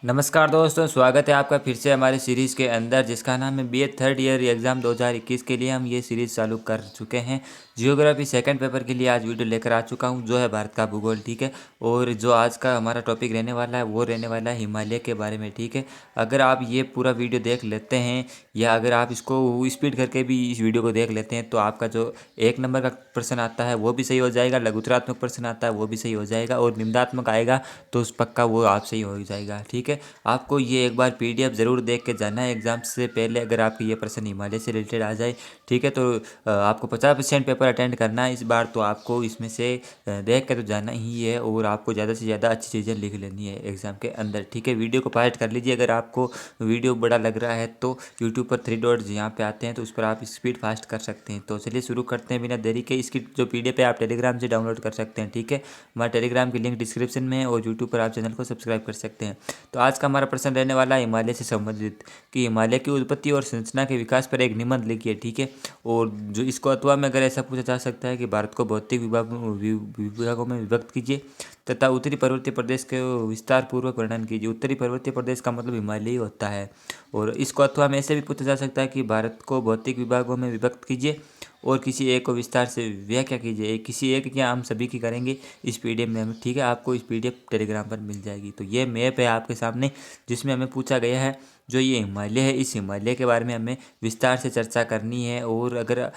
नमस्कार दोस्तों, स्वागत है आपका फिर से हमारे सीरीज़ के अंदर जिसका नाम है बीए थर्ड ईयर एग्ज़ाम 2021 के लिए हम ये सीरीज़ चालू कर चुके हैं। जियोग्राफी सेकंड पेपर के लिए आज वीडियो लेकर आ चुका हूँ जो है भारत का भूगोल। ठीक है, और जो आज का हमारा टॉपिक रहने वाला है वो रहने वाला है हिमालय के बारे में। ठीक है, अगर आप ये पूरा वीडियो देख लेते हैं या अगर आप इसको स्पीड करके भी इस वीडियो को देख लेते हैं तो आपका जो 1 नंबर का प्रश्न आता है वो भी सही हो जाएगा, लघुत्तरात्मक प्रश्न आता है वो भी सही हो जाएगा और निबंधात्मक आएगा तो उस पक्का वो आप सही हो जाएगा। ठीक है, आपको ये एक बार पीडीएफ ज़रूर देख के जाना है एग्जाम से पहले, अगर आपके ये प्रश्न हिमालय से रिलेटेड आ जाए। ठीक है, तो आपको 50% पेपर अटेंड करना है इस बार, तो आपको इसमें से देख के तो जाना ही है और आपको ज़्यादा से ज़्यादा अच्छी चीज़ें लिख लेनी है एग्ज़ाम के अंदर। ठीक है, वीडियो को पास्ट कर लीजिए। अगर आपको वीडियो बड़ा लग रहा है तो यूट्यूब पर 3 डॉट्स यहाँ पे आते हैं तो उस पर आप स्पीड फास्ट कर सकते हैं। तो चलिए शुरू करते हैं बिना देरी के। इसकी जो पीडीएफ है आप टेलीग्राम से डाउनलोड कर सकते हैं। ठीक है, हमारे टेलीग्राम की लिंक डिस्क्रिप्शन में है और यूट्यूब पर आप चैनल को सब्सक्राइब कर सकते हैं। तो आज का हमारा प्रश्न रहने वाला है हिमालय से संबंधित कि हिमालय की उत्पत्ति और संरचना के विकास पर एक निबंध लिखिए। ठीक है, और जो इसको अथवा में अगर ऐसा पूछा जा सकता है कि भारत को भौतिक विभागों में विभक्त कीजिए तथा उत्तरी पर्वतीय प्रदेश के विस्तार पूर्वक वर्णन कीजिए। उत्तरी पर्वतीय प्रदेश का मतलब हिमालय ही होता है। और इसको अथवा में ऐसे भी पूछा जा सकता है कि भारत को भौतिक विभागों में विभक्त कीजिए और किसी एक को विस्तार से व्याख्या कीजिए। किसी एक क्या, हम सभी की करेंगे इस पीडीएफ में हम। ठीक है, आपको इस पीडीएफ टेलीग्राम पर मिल जाएगी। तो ये मैप है आपके सामने जिसमें हमें पूछा गया है जो ये हिमालय है, इस हिमालय के बारे में हमें विस्तार से चर्चा करनी है। और अगर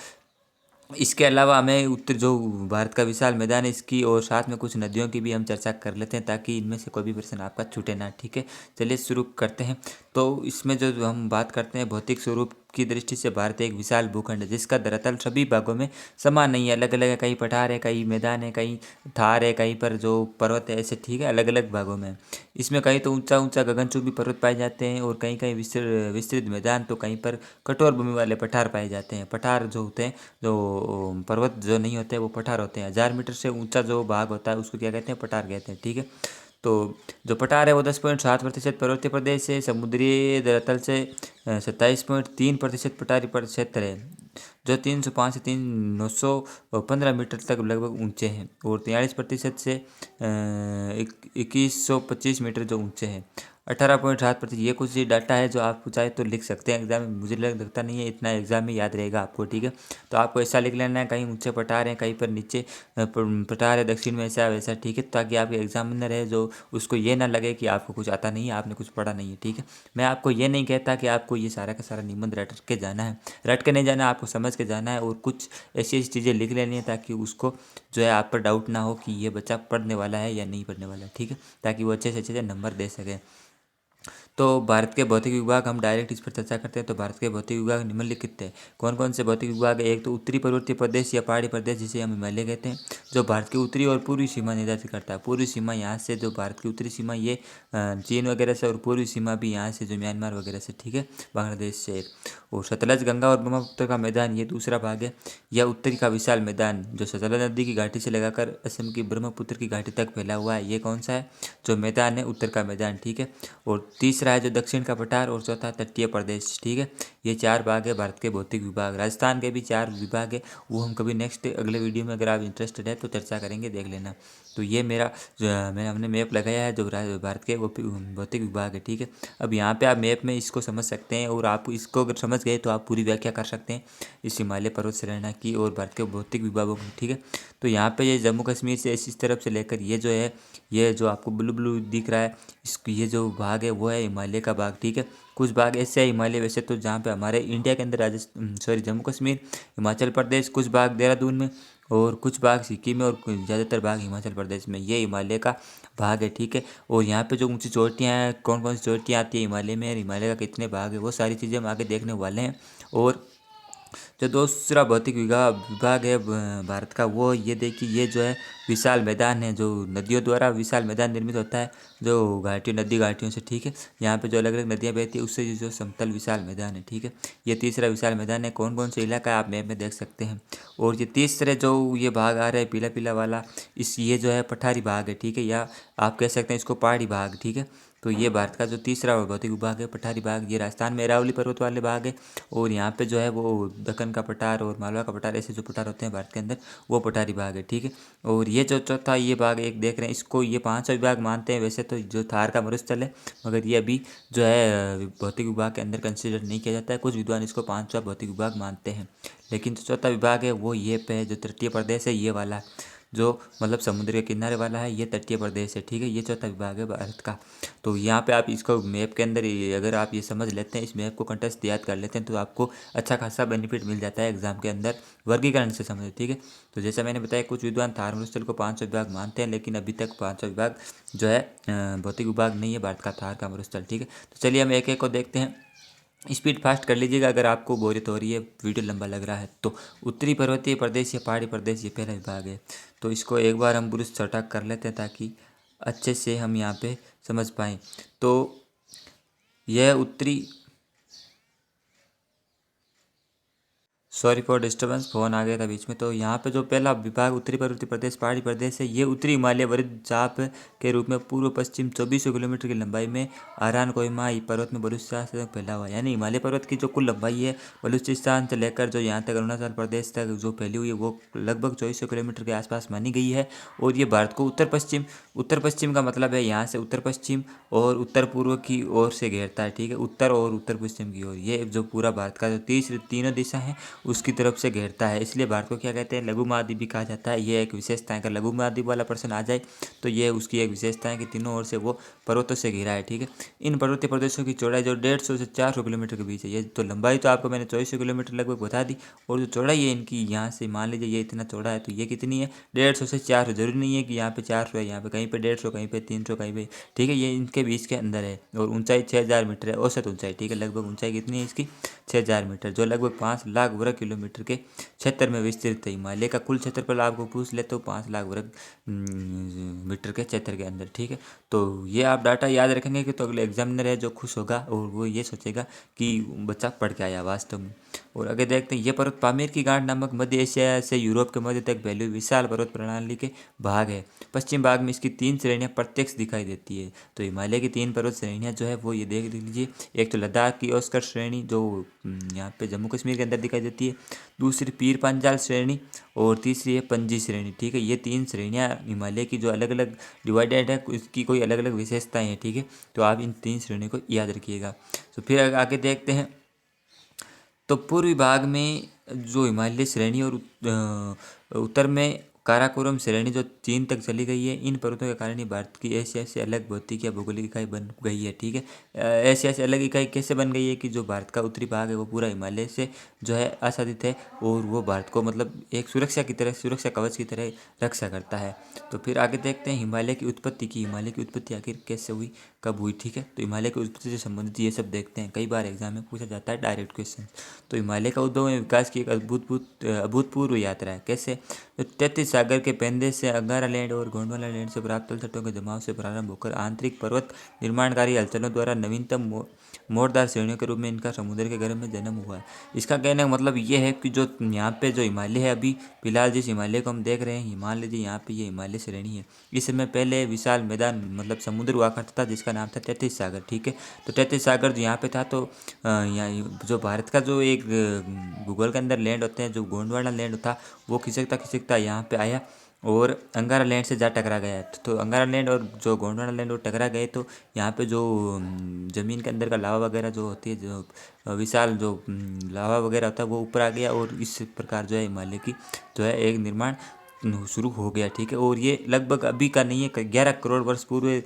इसके अलावा हमें उत्तर जो भारत का विशाल मैदान है इसकी और साथ में कुछ नदियों की भी हम चर्चा कर लेते हैं ताकि इनमें से कोई भी प्रश्न आपका छूटे ना। ठीक है, चलिए शुरू करते हैं। तो इसमें जो हम बात करते हैं भौतिक स्वरूप की दृष्टि से भारत एक विशाल भूखंड है जिसका धरातल सभी भागों में समान नहीं है, अलग अलग है। कहीं पठार है, कहीं मैदान है, कहीं थार है, कहीं पर जो पर्वत है, ऐसे। ठीक है, अलग अलग भागों में इसमें कहीं तो ऊंचा ऊंचा गगनचुंबी पर्वत पाए जाते हैं और कहीं कहीं विस्तृत मैदान, तो कहीं पर कठोर भूमि वाले पठार पाए जाते हैं। पठार जो होते हैं, जो पर्वत जो नहीं होते वो पठार होते हैं। 1000 मीटर से ऊंचा जो भाग होता है उसको क्या कहते हैं, पठार कहते हैं। ठीक है, तो जो पठार है वो 10.7% पर्वतीय प्रदेश है। समुद्री धरातल से 27.3% पठारी क्षेत्र है जो 305 से 915 मीटर तक लगभग ऊंचे हैं और 43% से 2125 मीटर जो ऊंचे हैं। 18.7%, ये कुछ डाटा है जो आप चाहे तो लिख सकते हैं एग्जाम में। मुझे लगता नहीं है इतना एग्जाम में याद रहेगा आपको। ठीक है, तो आपको ऐसा लिख लेना है, कहीं ऊंचे पठार हैं, कहीं पर नीचे पठार है, दक्षिण में ऐसा वैसा। ठीक है, ताकि आपके एग्जामिनर है जो उसको ये ना लगे कि आपको कुछ आता नहीं है, आपने कुछ पढ़ा नहीं है। ठीक है, मैं आपको ये नहीं कहता कि आपको ये सारा का सारा निबंध रट के जाना है, रट के नहीं जाना, आपको समझ के जाना है और कुछ ऐसी ऐसी चीज़ें लिख लेनी है ताकि उसको जो है आप पर डाउट ना हो कि ये बच्चा पढ़ने वाला है या नहीं पढ़ने वाला है। ठीक है, ताकि वो अच्छे से नंबर दे सके। तो भारत के भौतिक विभाग हम डायरेक्ट इस पर चर्चा करते हैं। तो भारत के भौतिक विभाग निम्नलिखित है। कौन कौन से भौतिक विभाग है? एक तो उत्तरी पर्वतीय प्रदेश या पहाड़ी प्रदेश जिसे हम हिमालय कहते हैं, जो भारत की उत्तरी और पूर्वी सीमा निर्धारित करता है। पूर्वी सीमा यहाँ से, जो भारत की उत्तरी सीमा ये चीन वगैरह से, और पूर्वी सीमा भी यहाँ से जो म्यांमार वगैरह से। ठीक है, बांग्लादेश से एक। और सतलज, गंगा और ब्रह्मपुत्र का मैदान ये दूसरा भाग है। या उत्तरी का विशाल मैदान जो सतलज नदी की घाटी से लगाकर असम की ब्रह्मपुत्र की घाटी तक फैला हुआ है, ये कौन सा है? जो मैदान है उत्तर का मैदान। ठीक है, और तीसरा है जो दक्षिण का पठार और चौथा तटीय प्रदेश। ठीक है, ये 4 भाग है भारत के भौतिक विभाग। राजस्थान के भी 4 विभाग है, वो हम कभी नेक्स्ट अगले वीडियो में अगर आप इंटरेस्टेड है तो चर्चा करेंगे, देख लेना। तो ये मेरा जो मैंने हमने मैप लगाया है जो भारत के भौतिक विभाग है। ठीक है, अब यहाँ पे आप मैप में इसको समझ सकते हैं और आप इसको अगर समझ गए तो आप पूरी व्याख्या कर सकते हैं इस हिमालय पर्वत श्रेणी की और भारत के भौतिक विभागों की। ठीक है, तो यहाँ पे ये जम्मू कश्मीर से इस तरफ से लेकर ये जो है, ये जो आपको ब्लू ब्लू दिख रहा है, ये जो भाग है वो है हिमालय का भाग। ठीक है, कुछ भाग ऐसे है हिमालय वैसे तो जहाँ पे हमारे इंडिया के अंदर जम्मू कश्मीर, हिमाचल प्रदेश, कुछ भाग देहरादून में और कुछ भाग सिक्किम में और ज़्यादातर भाग हिमाचल प्रदेश में, ये हिमालय का भाग है। ठीक है, और यहाँ पे जो ऊंची चोटियाँ हैं, कौन कौन सी चोटियाँ आती है हिमालय में, हिमालय का कितने भाग है, वो सारी चीज़ें हम आगे देखने वाले हैं। और जो दूसरा भौतिक विभाग है भारत का, वो ये देखिए, ये जो है विशाल मैदान है, जो नदियों द्वारा विशाल मैदान निर्मित होता है, जो घाटियों, नदी घाटियों से। ठीक है, यहाँ पे जो अलग अलग नदियाँ बहती है उससे जो समतल विशाल मैदान है। ठीक है, ये तीसरा विशाल मैदान है। कौन कौन से इलाका है आप मैप में देख सकते हैं। और ये तीसरे जो ये भाग आ रहा है पीला पीला वाला, ये जो है पठारी भाग है। ठीक है, या आप कह सकते हैं इसको पहाड़ी भाग। ठीक है, तो ये भारत का जो तीसरा भौतिक विभाग है पठारी भाग, ये राजस्थान में अरावली पर्वत वाले भाग है। और यहाँ पे जो है वो दक्कन का पठार और मालवा का पठार, ऐसे जो पठार होते हैं भारत के अंदर, वो पठारी भाग है, ठीक है। और ये जो चौथा ये भाग एक देख रहे हैं, इसको ये 5वां विभाग मानते हैं वैसे तो, जो थार का मरुस्थल है, मगर ये अभी जो है भौतिक विभाग के अंदर कंसिडर नहीं किया जाता है। कुछ विद्वान इसको 5वां भौतिक विभाग मानते हैं, लेकिन जो चौथा विभाग है वो ये पे जो तटीय प्रदेश है, ये वाला जो मतलब समुद्र के किनारे वाला है, ये तटीय प्रदेश है, ठीक है। ये चौथा विभाग है भारत का। तो यहाँ पे आप इसको मैप के अंदर अगर आप ये समझ लेते हैं, इस मैप को कंटेस्ट याद कर लेते हैं, तो आपको अच्छा खासा बेनिफिट मिल जाता है एग्जाम के अंदर वर्गीकरण से समझ, ठीक है। तो जैसा मैंने बताया, कुछ विद्वान थार मरुस्थल को 5वां विभाग मानते हैं, लेकिन अभी तक 5वां विभाग जो है भौतिक विभाग नहीं है भारत का थार का मरुस्थल, ठीक है। तो चलिए हम एक एक को देखते हैं। स्पीड फास्ट कर लीजिएगा अगर आपको बोरियत हो रही है, वीडियो लंबा लग रहा है तो। उत्तरी पर्वतीय प्रदेश या पहाड़ी प्रदेश, ये पहला विभाग है। तो इसको एक बार हम ब्रुश छोटा कर लेते हैं ताकि अच्छे से हम यहाँ पे समझ पाएँ। तो यह उत्तरी, सॉरी फॉर डिस्टर्बेंस, फ़ोन आ गया था बीच में। तो यहाँ पे जो पहला विभाग उत्तरी पर्वतीय प्रदेश पहाड़ी प्रदेश है, ये उत्तरी हिमालय वृत्त चाप के रूप में पूर्व पश्चिम 2400 किलोमीटर की लंबाई में आरान कोहिमा पर्वत में बलूचिस्तान से फैला हुआ है। यानी हिमालय पर्वत की जो कुल लंबाई है बलूचिस्तान से लेकर जो यहाँ तक अरुणाचल प्रदेश तक जो फैली हुई है, वो लगभग 2400 किलोमीटर के आसपास मानी गई है। और ये भारत को उत्तर पश्चिम का मतलब है यहाँ से उत्तर पश्चिम और उत्तर पूर्व की ओर से घेरता है, ठीक है। उत्तर और उत्तर पश्चिम की ओर ये जो पूरा भारत का जो तीनों दिशा हैं उसकी तरफ से घेरता है, इसलिए भारत को क्या कहते हैं, लघु महाद्वीप भी कहा जाता है। ये एक विशेषता है। अगर लघु महाद्वीप वाला प्रश्न आ जाए तो ये उसकी एक विशेषता है कि तीनों ओर से वो पर्वतों से घिरा है, ठीक है। इन पर्वतीय प्रदेशों की चौड़ाई जो 150 से 400 किलोमीटर के बीच है। ये तो लंबाई तो आपको मैंने 2400 किलोमीटर लगभग बता दी, और जो चौड़ाई है इनकी, यहाँ से मान लीजिए ये इतना चौड़ा है, तो ये कितनी है, 150 से 400। जरूरी नहीं है कि यहाँ पे 400 है, यहाँ पे कहीं पे 150, कहीं पे 300, कहीं पे, ठीक है। ये इनके बीच के अंदर है। और ऊंचाई 6000 मीटर है, औसत ऊंचाई, ठीक है। लगभग ऊंचाई कितनी है इसकी, 6000 मीटर, जो लगभग 5 लाख वर्ग किलोमीटर के क्षेत्र में विस्तृत है। हिमालय का कुल क्षेत्रफल आपको पूछ ले तो 5 लाख वर्ग मीटर के क्षेत्र के अंदर, ठीक है। तो ये आप डाटा याद रखेंगे कि तो अगले एग्जामिनर है जो खुश होगा और वो ये सोचेगा कि बच्चा पढ़ के आया वास्तव में। और आगे देखते हैं, ये पर्वत पामीर की गांठ नामक मध्य एशिया से यूरोप के मध्य तक फैली हुई विशाल पर्वत प्रणाली के भाग है। पश्चिम भाग में इसकी 3 श्रेणियां प्रत्यक्ष दिखाई देती है। तो हिमालय की 3 पर्वत श्रेणियां जो है वो ये देख लीजिए। एक तो लद्दाख की ओस्कर श्रेणी जो यहाँ पे जम्मू कश्मीर के अंदर दिखाई देती है, दूसरी पीर पंजाल श्रेणी, और तीसरी है पंजी श्रेणी, ठीक है। ये 3 श्रेणियाँ हिमालय की जो अलग अलग डिवाइडेड है, इसकी कोई अलग अलग विशेषताएं हैं, ठीक है। तो आप इन 3 श्रेणियों को याद रखिएगा। तो फिर आगे देखते हैं। तो पूर्वी भाग में जो हिमालय श्रेणी और उत्तर में काराकोरम श्रेणी जो चीन तक चली गई है, इन पर्वतों के कारण ही भारत की एशिया से अलग भौतिक या भौगोलिक इकाई बन गई है, ठीक है। एशिया से अलग इकाई कैसे बन गई है कि जो भारत का उत्तरी भाग है वो पूरा हिमालय से जो है आच्छादित है, और वो भारत को मतलब एक सुरक्षा की तरह, सुरक्षा कवच की तरह रक्षा करता है। तो फिर आगे देखते हैं हिमालय की उत्पत्ति की। हिमालय की उत्पत्ति आखिर कैसे हुई, कब हुई, ठीक है। तो हिमालय की उत्पत्ति से संबंधित ये सब देखते हैं, कई बार एग्जाम में पूछा जाता है डायरेक्ट क्वेश्चन। तो हिमालय का उद्भव एवं विकास की एक अभूतपूर्व यात्रा है। कैसे, तो 33 सागर के पेंदे से अंगारा लैंड और गोंडवाना लैंड से प्राप्त तल तटों के जमाव से प्रारंभ होकर आंतरिक पर्वत निर्माणकारी हलचलों द्वारा नवीनतम मोड़दार श्रेणियों के रूप में इनका समुद्र के गर्भ में जन्म हुआ है। इसका कहने का मतलब ये है कि जो यहाँ पे जो हिमालय है, अभी फिलहाल जिस हिमालय को हम देख रहे हैं, मान लीजिए यहाँ पे ये हिमालय श्रेणी है। इस समय पहले विशाल मैदान मतलब समुद्र हुआ करता था जिसका नाम था 33 सागर, ठीक है। तो 33 सागर जो यहाँ पे था, तो यहाँ जो भारत का जो एक भूगोल के अंदर लैंड होते हैं, जो गोंडवाना लैंड था, वो खिसकता यहाँ पे आया और अंगारा लैंड से जा टकरा गया। तो अंगारा लैंड और जो गोंडवाना लैंड वो टकरा गए, तो यहाँ पे जो ज़मीन के अंदर का लावा वगैरह जो होती है, जो विशाल जो लावा वगैरह होता है, वो ऊपर आ गया, और इस प्रकार जो है हिमालय की जो है एक निर्माण शुरू हो गया, ठीक है। और ये लगभग अभी का नहीं है, 11 करोड़ वर्ष पूर्व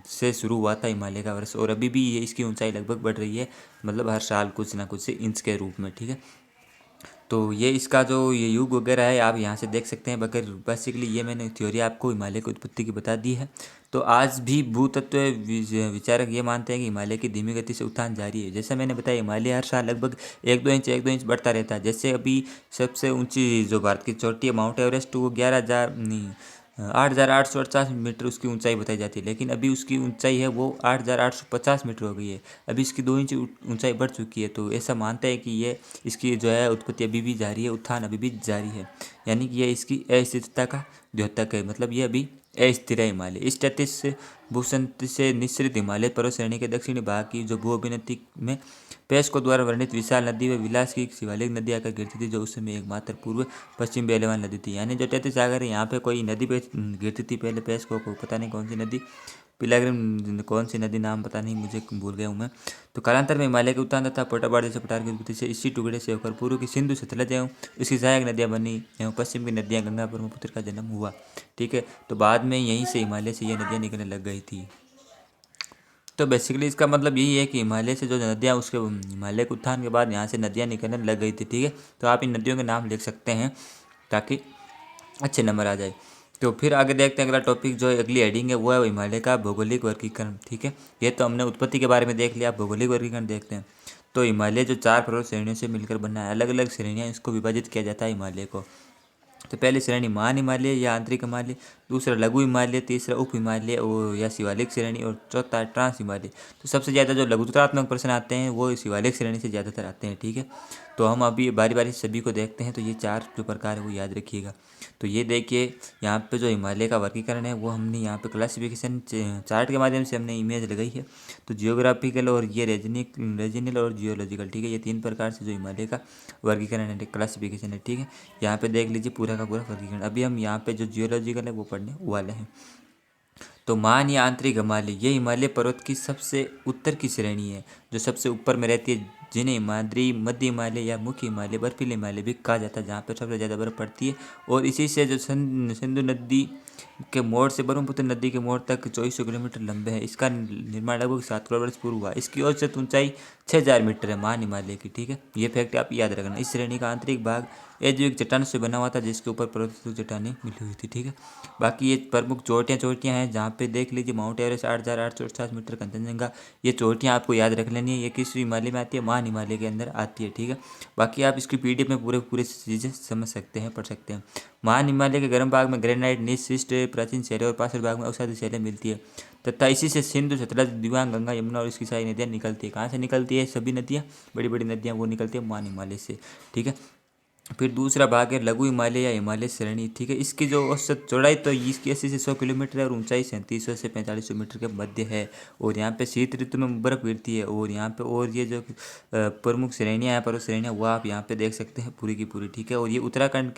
से शुरू हुआ था हिमालय का वर्ष, और अभी भी ये इसकी ऊंचाई लगभग बढ़ रही है, मतलब हर साल कुछ ना कुछ इंच के रूप में, ठीक है। तो ये इसका जो ये युग वगैरह है आप यहाँ से देख सकते हैं। बगैर बेसिकली ये मैंने थ्योरी आपको हिमालय की उत्पत्ति की बता दी है। तो आज भी भूतत्व विचारक ये मानते हैं कि हिमालय की धीमी गति से उत्थान जारी है। जैसा मैंने बताया, हिमालय हर साल लगभग 1-2 इंच बढ़ता रहता है। जैसे अभी सबसे ऊंची जो भारत की चोटी है माउंट एवरेस्ट, वो 8,850 मीटर उसकी ऊंचाई बताई जाती है, लेकिन अभी उसकी ऊंचाई है वो 8,850 मीटर हो गई है। अभी इसकी 2 इंच ऊंचाई बढ़ चुकी है। तो ऐसा मानते हैं कि ये इसकी जो है उत्पत्ति अभी भी जारी है, उत्थान अभी भी जारी है, यानी कि ये इसकी अस्थिरता का द्योतक है, मतलब ये अभी अस्थिर हिमालय। इस तैतीस भूसंत से निश्रित हिमालय पर्वत श्रेणी के दक्षिणी भाग की जो भू अभिनति में पेस्को द्वारा वर्णित विशाल नदी व विलास की शिवालिक नदी आकर गिरती थी, जो उस समय एकमात्र पूर्व पश्चिम बहने नदी थी। यानी जो तैतीस सागर है यहाँ पे कोई नदी पे गिरती थी पहले पेस्को को, पता नहीं कौन सी नदी, पिलाग्रिम कौन सी नदी नाम पता नहीं, मुझे भूल गया हूँ मैं। तो कालांतर में हिमालय के उत्तान तथा पोटाबाड़ जैसे पठार की उत्पत्ति से इसी टुकड़े से होकर पूर्व की सिंधु सतलज एवं इसकी सहायक नदियाँ बनी एवं पश्चिम की नदियाँ गंगा ब्रह्मपुत्र का जन्म हुआ। ठीक है, तो बाद में यहीं से हिमालय से ये नदियाँ निकलने लग गई थी। तो बेसिकली इसका मतलब यही है कि हिमालय से जो नदियाँ उसके हिमालय के उत्थान के बाद यहाँ से नदियाँ निकलने लग गई थी। ठीक है, तो आप इन नदियों के नाम लिख सकते हैं ताकि अच्छे नंबर आ जाए। तो फिर आगे देखते हैं अगला टॉपिक जो अगली हेडिंग है वो है हिमालय का भौगोलिक वर्गीकरण। ठीक है, ये तो हमने उत्पत्ति के बारे में देख लिया, भौगोलिक वर्गीकरण देखते हैं। तो हिमालय जो 4 पर्वत श्रेणियों से मिलकर बना है, अलग अलग श्रेणियाँ इसको विभाजित किया जाता है हिमालय को। तो पहली श्रेणी महान हिमालय या आंतरिक हिमालय, दूसरा लघु हिमालय, तीसरा उप हिमालय और या शिवालिक श्रेणी, और चौथा ट्रांस हिमालय। तो सबसे ज़्यादा जो लघुत्रात्मक प्रश्न आते हैं वो शिवालिक श्रेणी से ज़्यादातर आते हैं। ठीक है, तो हम अभी बारी बारी सभी को देखते हैं। तो ये 4 जो प्रकार है वो याद रखिएगा। तो ये देखिए यहाँ पे जो हिमालय का वर्गीकरण है वो हमने यहाँ पे क्लासिफिकेशन चार्ट के माध्यम से हमने इमेज लगाई है। तो जियोग्राफिकल और ये रीजनल और जियोलॉजिकल। ठीक है, ये 3 प्रकार से जो हिमालय का वर्गीकरण है, क्लासिफिकेशन है। ठीक है, यहाँ पे देख लीजिए पूरा का पूरा वर्गीकरण। अभी हम यहाँ पे जो जियोलॉजिकल है वो पढ़ने वाले हैं। तो महान या आंतरिक हिमालय, ये हिमालय पर्वत की सबसे उत्तर की श्रेणी है जो सबसे ऊपर में रहती है, जिन्हें हिमाद्री, मध्य हिमालय या मुख्य हिमालय, बर्फीले हिमालय भी कहा जाता है, जहाँ पर सबसे ज़्यादा बर्फ पड़ती है। और इसी से जो सिंधु नदी के मोड़ से ब्रह्मपुत्र नदी के मोड़ तक 2400 किलोमीटर लंबे है। इसका निर्माण लगभग 7 करोड़ वर्ष पूर्व हुआ। इसकी औसत ऊंचाई 6000 मीटर है महान हिमालय की। ठीक है, ये फैक्ट आप याद रखना। इस श्रेणी का आंतरिक भाग अजैविक चट्टानों से बना हुआ था, जिसके ऊपर पर्वतीय चट्टानें मिली हुई थी। ठीक है, बाकी ये प्रमुख चोटियाँ हैं जहाँ पे देख लीजिए माउंट एवरेस्ट 8848 मीटर, कंचनजंगा, ये चोटियाँ आपको याद रख लेनी है। ये किस हिमालय में आती है? महान हिमालय के अंदर आती है। ठीक है, बाकी आप इसकी पीडीएफ में पूरे चीज़ें समझ सकते हैं, पढ़ सकते हैं। महान हिमालय के गर्म भाग में ग्रेनाइट, नीच शिस्ट, प्राचीन शैलें और पार्श्व भाग में औषधि शैलें मिलती है तथा इसी से सिंधु, सतलज, दिबांग, गंगा, यमुना और इसकी सारी नदियाँ निकलती है। कहाँ से निकलती है? सभी नदियाँ, बड़ी बड़ी नदियाँ वो निकलती है महान हिमालय से। ठीक है, फिर दूसरा भाग है लघु हिमालय या हिमालय श्रेणी। ठीक है, इसकी जो औसत चौड़ाई तो इसकी 80 से 100 किलोमीटर है और ऊंचाई 3700 से 4500 मीटर के मध्य है। और यहाँ पे शीत ऋतु में बर्फ गिरती है। और यहाँ पे और ये जो प्रमुख श्रेणियाँ हैं, पर्वत श्रेणियाँ, वो आप यहाँ पे देख सकते हैं पूरी की पूरी। ठीक है, और ये उत्तराखंड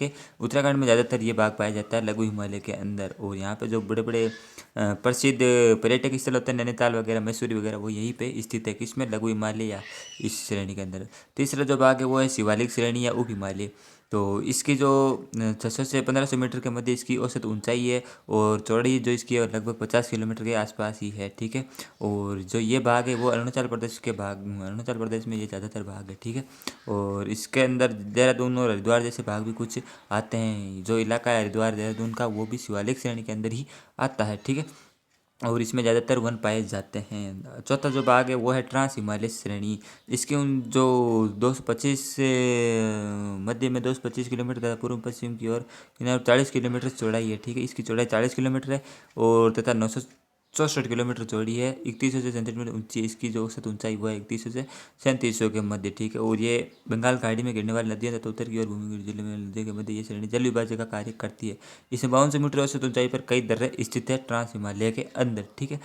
में ज़्यादातर ये भाग पाया जाता है लघु हिमालय के अंदर। और यहाँ पे जो बड़े बड़े प्रसिद्ध पर्यटक स्थल होते हैं, नैनीताल वगैरह, मैसूरी वगैरह, वो यहीं पे स्थित है। किसमें? लघु हिमालय या इस श्रेणी के अंदर। तीसरा जो भाग है वो है शिवालिक श्रेणी या उप हिमालय। तो इसकी जो 600 से 1500 मीटर के मध्य इसकी औसत ऊंचाई है और चौड़ाई जो इसकी है लगभग 50 किलोमीटर के आसपास ही है। ठीक है, और जो ये भाग है वो अरुणाचल प्रदेश में ये ज़्यादातर भाग है। ठीक है, और इसके अंदर देहरादून और हरिद्वार जैसे भाग भी कुछ आते हैं। जो इलाका है हरिद्वार देहरादून का, वो भी शिवालिक श्रेणी के अंदर ही आता है। ठीक है, और इसमें ज़्यादातर वन पाए जाते हैं। चौथा जो भाग है वो है ट्रांस हिमालय श्रेणी। इसकी उन जो 225 से मध्य में 225 किलोमीटर तथा पूर्व पश्चिम की ओर 40 किलोमीटर चौड़ाई है। ठीक है, इसकी चौड़ाई 40 किलोमीटर है और तथा 964 किलोमीटर चौड़ी है। 3100 से 37 मीटर ऊंची इसकी जो औसत ऊंचाई वो है 3100 से 3700 के मध्य। ठीक है, और ये बंगाल खाड़ी में गिरने वाली नदियाँ तथा उत्तर की ओर भूमि जिले में नदियों के मध्य ये श्रेणी जल विभाजक का कार्य करती है। इसमें 5200 मीटर औसत ऊंचाई पर कई दर्रे स्थित है ट्रांस हिमालय के अंदर। ठीक है,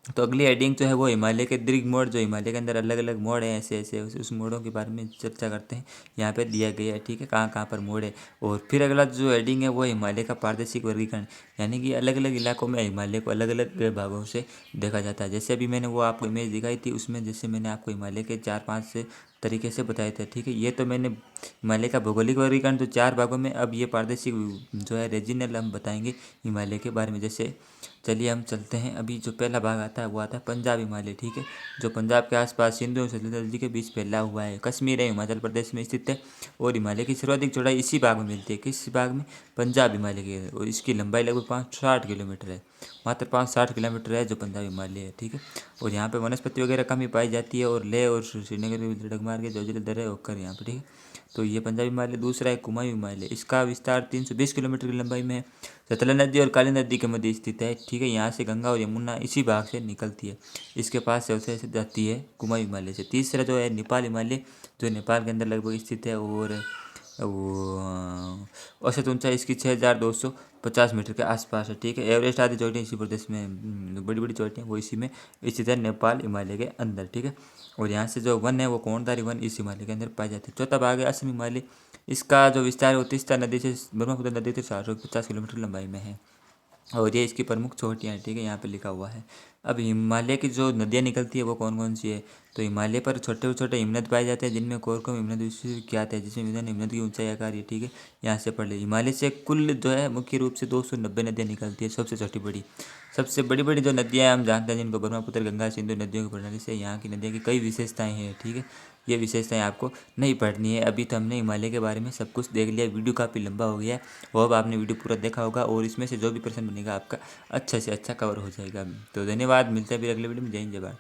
तो अगली हेडिंग जो है वो हिमालय के दीर्घ मोड़, जो हिमालय के अंदर अलग अलग मोड़ हैं, ऐसे ऐसे उस मोड़ों के बारे में चर्चा करते हैं। यहाँ पे दिया गया है। ठीक है, कहाँ कहाँ पर मोड़ है। और फिर अगला जो हेडिंग है वो हिमालय का पारदर्शिक वर्गीकरण, यानी कि अलग अलग इलाकों में हिमालय को अलग अलग भागों से देखा जाता है। जैसे अभी मैंने वो आपको इमेज दिखाई थी, उसमें जैसे मैंने आपको हिमालय के 4-5 से तरीके से बताए थे। ठीक है, ये तो मैंने हिमालय का भौगोलिक वर्गीकरण तो 4 भागों में। अब ये पारदर्शिक जो है रीजनल हम बताएंगे हिमालय के बारे में। जैसे चलिए हम चलते हैं। अभी जो पहला भाग आता है वो आता है पंजाब हिमालय। ठीक है, जो पंजाब के आसपास सिंधु और सतलज नदी के बीच फैला हुआ है। कश्मीर है हिमाचल प्रदेश में स्थित है और हिमालय की सर्वाधिक चौड़ाई इसी भाग में मिलती है। किस भाग में? पंजाब हिमालय के। और इसकी लंबाई लगभग 560 किलोमीटर है, मात्र 560 किलोमीटर है जो पंजाब हिमालय है। ठीक है, और यहाँ पे वनस्पति वगैरह कम ही पाई जाती है और लेह और श्रीनगर में डगमार के जोजिला दर्रे होकर यहाँ पे। ठीक है, तो ये पंजाब हिमालय। दूसरा है कुमायूं हिमालय। इसका विस्तार 320 किलोमीटर की लंबाई में है। सतलज नदी और काली नदी के मध्य स्थित है। ठीक है, यहाँ से गंगा और यमुना इसी भाग से निकलती है। इसके पास से जाती है कुमायूं हिमालय से। तीसरा जो है नेपाल हिमालय, जो नेपाल के अंदर लगभग स्थित है और वो औसत ऊंचाई इसकी 50 मीटर के आसपास है। ठीक है, एवरेस्ट आदि चोटियाँ इसी प्रदेश में, बड़ी बड़ी चोटियाँ वो इसी में स्थित है, नेपाल हिमालय के अंदर। ठीक है, और यहाँ से जो वन है वो कोणधारी वन इस हिमालय के अंदर पाए जाते हैं। चौथा भाग है असम हिमालय। इसका जो विस्तार है वो तीस्ता नदी से, ब्रह्मपुत्र नदी से 450 किलोमीटर लंबाई में है और ये इसकी प्रमुख चोटियाँ हैं। ठीक है, यहाँ पे लिखा हुआ है। अब हिमालय की जो नदियाँ निकलती है वो कौन कौन सी है, तो हिमालय पर छोटे छोटे हिमनद पाए जाते हैं जिनमें कोरकोम हिमनद विश्वविख्यात है, जिसमें विभिन्न हिमनद की ऊंचाई आकार है। ठीक है, यहाँ से पढ़ ले। हिमालय से कुल जो है मुख्य रूप से 290 नदियाँ निकलती है। सबसे छोटी बड़ी, सबसे बड़ी बड़ी जो नदियाँ हम जानते हैं जिनको ब्रह्मपुत्र गंगा सिंधु नदियों की प्रणाली से, यहाँ की नदियों की कई विशेषताएँ हैं। ठीक है, ये विशेषताएं आपको नहीं पढ़नी है। अभी तो हमने हिमालय के बारे में सब कुछ देख लिया। वीडियो काफ़ी लंबा हो गया है, वो अब आपने वीडियो पूरा देखा होगा और इसमें से जो भी प्रश्न बनेगा आपका अच्छा से अच्छा कवर हो जाएगा। तो धन्यवाद, मिलते हैं फिर अगले वीडियो में। जय हिंद, जय भारत।